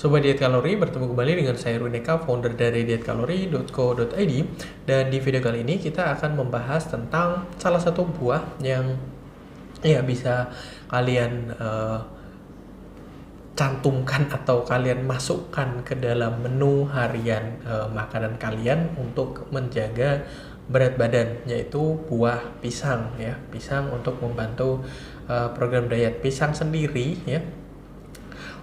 Sobat Diet Kalori, bertemu kembali dengan saya Runeka, founder dari dietkalori.co.id. Dan di video kali ini kita akan membahas tentang salah satu buah yang bisa kalian cantumkan atau kalian masukkan ke dalam menu harian makanan kalian untuk menjaga berat badan, yaitu buah pisang ya. Pisang untuk membantu program diet. Pisang sendiri ya,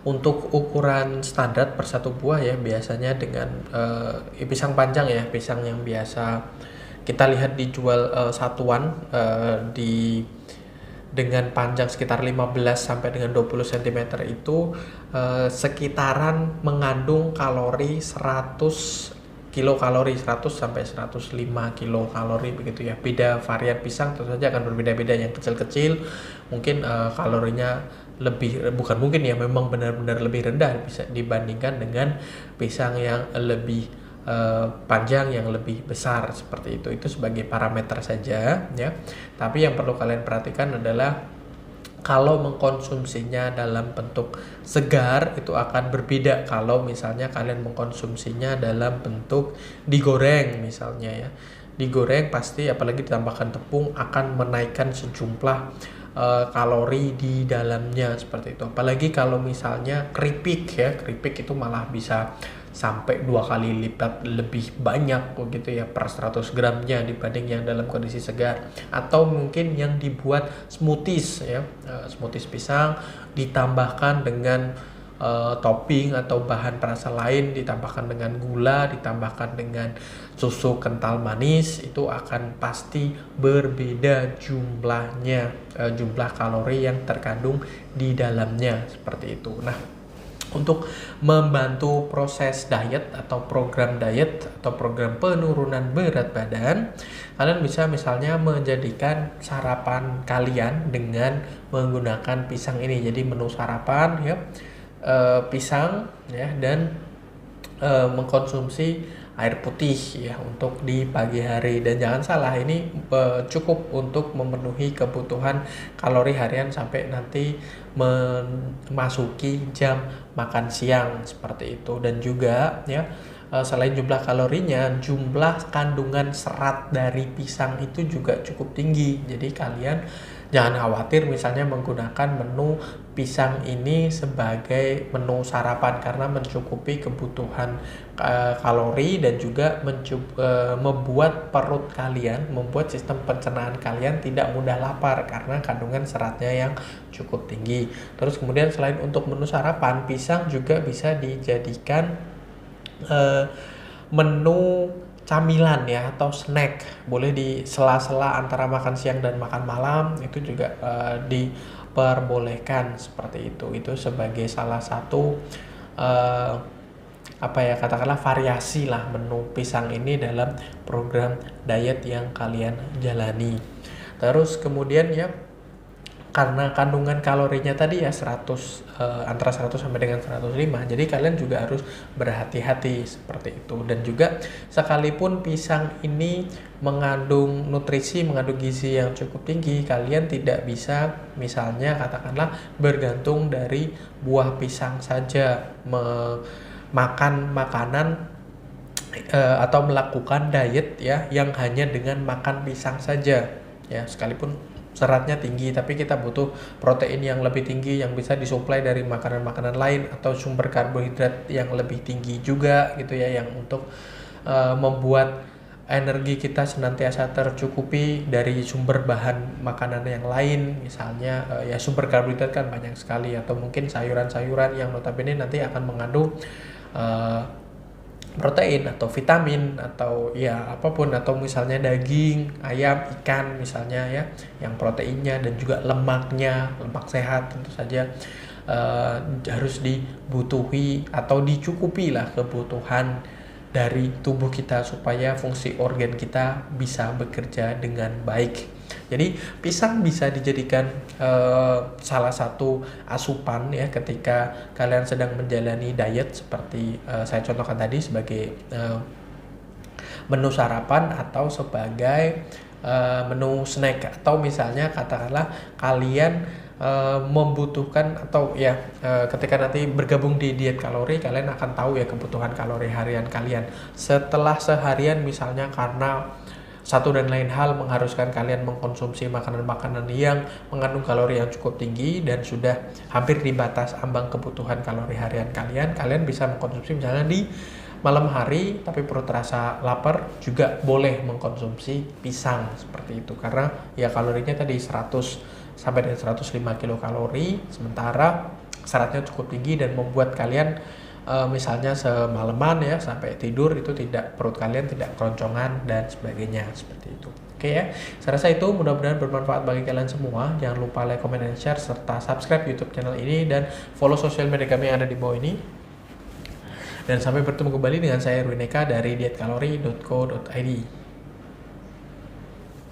untuk ukuran standar per satu buah ya, biasanya dengan pisang panjang ya, pisang yang biasa kita lihat dijual satuan dengan panjang sekitar 15 sampai dengan 20 cm itu sekitaran mengandung kalori 100 kilokalori, 100 sampai 105 kilokalori begitu ya. Beda varian pisang tentu saja akan berbeda-beda. Yang kecil-kecil mungkin kalorinya memang benar-benar lebih rendah bisa dibandingkan dengan pisang yang lebih panjang, yang lebih besar seperti itu sebagai parameter saja ya. Tapi yang perlu kalian perhatikan adalah kalau mengkonsumsinya dalam bentuk segar itu akan berbeda kalau misalnya kalian mengkonsumsinya dalam bentuk digoreng misalnya ya. Digoreng pasti, apalagi ditambahkan tepung, akan menaikkan sejumlah kalori di dalamnya seperti itu. Apalagi kalau misalnya keripik itu malah bisa sampai 2 kali lipat lebih banyak begitu ya per 100 gramnya dibanding yang dalam kondisi segar. Atau mungkin yang dibuat smoothies ya, smoothies pisang ditambahkan dengan topping atau bahan perasa lain, ditambahkan dengan gula, ditambahkan dengan susu kental manis, itu akan pasti berbeda jumlahnya, jumlah kalori yang terkandung di dalamnya seperti itu. Nah, untuk membantu proses diet atau program diet atau program penurunan berat badan, kalian bisa misalnya menjadikan sarapan kalian dengan menggunakan pisang ini. Jadi menu sarapan ya, pisang ya, dan mengkonsumsi air putih ya untuk di pagi hari. Dan jangan salah, ini cukup untuk memenuhi kebutuhan kalori harian sampai nanti memasuki jam makan siang seperti itu. Dan juga ya, selain jumlah kalorinya, jumlah kandungan serat dari pisang itu juga cukup tinggi. Jadi kalian jangan khawatir misalnya menggunakan menu pisang ini sebagai menu sarapan, karena mencukupi kebutuhan kalori dan juga membuat perut kalian, membuat sistem pencernaan kalian tidak mudah lapar karena kandungan seratnya yang cukup tinggi. Terus kemudian selain untuk menu sarapan, pisang juga bisa dijadikan menu camilan ya, atau snack. Boleh di sela-sela antara makan siang dan makan malam, itu juga diperbolehkan seperti itu. Itu sebagai salah satu katakanlah variasi lah menu pisang ini dalam program diet yang kalian jalani. Terus kemudian ya, karena kandungan kalorinya tadi ya antara 100 sampai dengan 105, jadi kalian juga harus berhati-hati seperti itu. Dan juga sekalipun pisang ini mengandung nutrisi, mengandung gizi yang cukup tinggi, kalian tidak bisa misalnya katakanlah bergantung dari buah pisang saja, makan makanan atau melakukan diet ya yang hanya dengan makan pisang saja ya. Sekalipun seratnya tinggi, tapi kita butuh protein yang lebih tinggi yang bisa disuplai dari makanan-makanan lain, atau sumber karbohidrat yang lebih tinggi juga gitu ya, yang untuk membuat energi kita senantiasa tercukupi dari sumber bahan makanan yang lain. Misalnya ya sumber karbohidrat kan banyak sekali, atau mungkin sayuran-sayuran yang notabene nanti akan mengandung protein atau vitamin atau ya apapun, atau misalnya daging, ayam, ikan misalnya ya, yang proteinnya dan juga lemaknya, lemak sehat tentu saja harus dibutuhi atau dicukupi lah kebutuhan dari tubuh kita supaya fungsi organ kita bisa bekerja dengan baik. Jadi pisang bisa dijadikan salah satu asupan ya ketika kalian sedang menjalani diet, seperti saya contohkan tadi, sebagai menu sarapan atau sebagai menu snack. Atau misalnya katakanlah kalian membutuhkan atau ya ketika nanti bergabung di diet kalori, kalian akan tahu ya kebutuhan kalori harian kalian. Setelah seharian misalnya karena satu dan lain hal mengharuskan kalian mengkonsumsi makanan-makanan yang mengandung kalori yang cukup tinggi dan sudah hampir di batas ambang kebutuhan kalori harian kalian, kalian bisa mengkonsumsi misalnya di malam hari tapi perut terasa lapar, juga boleh mengkonsumsi pisang seperti itu, karena ya kalorinya tadi 100 sampai dengan 105 kilokalori, sementara seratnya cukup tinggi dan membuat kalian misalnya semalaman ya sampai tidur itu perut kalian tidak keroncongan dan sebagainya seperti itu. Oke ya, saya rasa itu mudah-mudahan bermanfaat bagi kalian semua. Jangan lupa like, comment, dan share serta subscribe YouTube channel ini dan follow sosial media kami yang ada di bawah ini. Dan sampai bertemu kembali dengan saya Erwin Eka dari dietkalori.co.id.